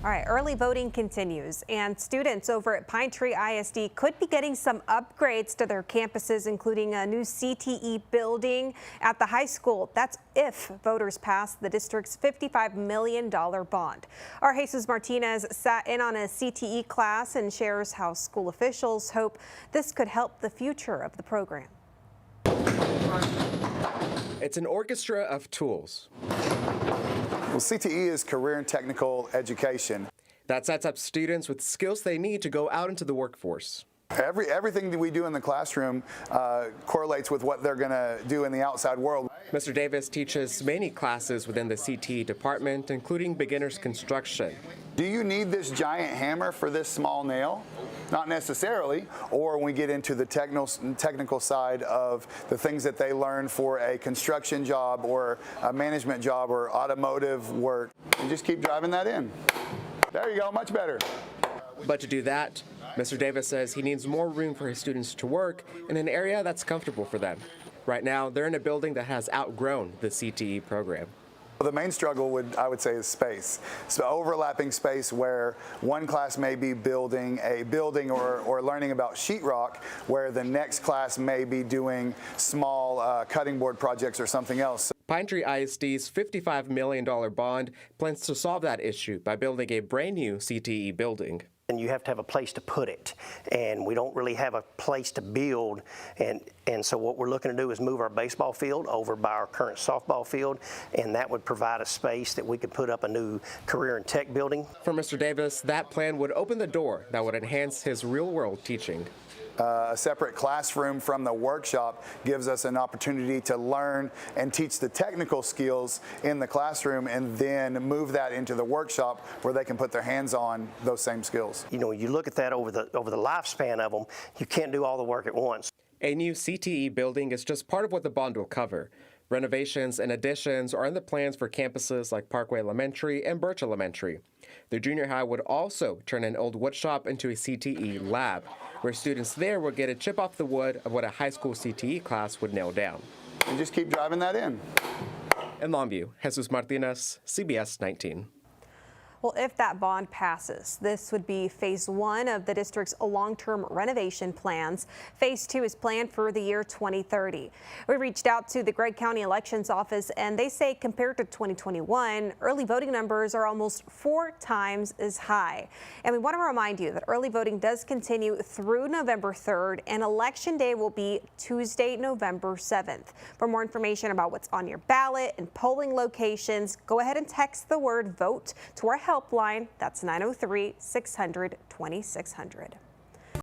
All right, early voting continues, and students over at Tree ISD could be getting some upgrades to their campuses, including a new CTE building at the high school. That's if voters pass the district's $55 million bond. Our Jesus Martinez sat in on a CTE class and shares how school officials hope this could help the future of the program. It's an orchestra of tools. Well, CTE is career and technical education. That sets up students with skills they need to go out into the workforce. Everything that we do in the classroom correlates with what they're going to do in the outside world. Mr. Davis teaches many classes within the CTE department, including beginners construction. Do you need this giant hammer for this small nail? Not necessarily. Or when we get into the technical side of the things that they learn for a construction job or a management job or automotive work, you just keep driving that in. There you go, much better. But to do that, Mr. Davis says he needs more room for his students to work in an area that's comfortable for them. Right now, they're in a building that has outgrown the CTE program. The main struggle I would say is space. So overlapping space where one class may be building a building or learning about sheetrock, where the next class may be doing small cutting board projects or something else. Tree ISD's $55 million bond plans to solve that issue by building a brand new CTE building. And you have to have a place to put it, and we don't really have a place to build, and so what we're looking to do is move our baseball field over by our current softball field, and that would provide a space that we could put up a new career and tech building. For Mr. Davis, that plan would open the door that would enhance his real-world teaching. A separate classroom from the workshop gives us an opportunity to learn and teach the technical skills in the classroom and then move that into the workshop where they can put their hands on those same skills. You know, you look at that over the lifespan of them, you can't do all the work at once. A new CTE building is just part of what the bond will cover. Renovations and additions are in the plans for campuses like Parkway Elementary and Birch Elementary. The junior high would also turn an old wood shop into a CTE lab, where students there will get a chip off the wood of what a high school CTE class would nail down. And just keep driving that in. In Longview, Jesus Martinez, CBS 19. Well, if that bond passes, this would be phase 1 of the district's long-term renovation plans. Phase 2 is planned for the year 2030. We reached out to the Gregg County Elections Office, and they say compared to 2021, early voting numbers are almost 4 times as high. And we want to remind you that early voting does continue through November 3rd, and Election Day will be Tuesday, November 7th. For more information about what's on your ballot and polling locations, go ahead and text the word VOTE to our helpline. That's 903-600-2600.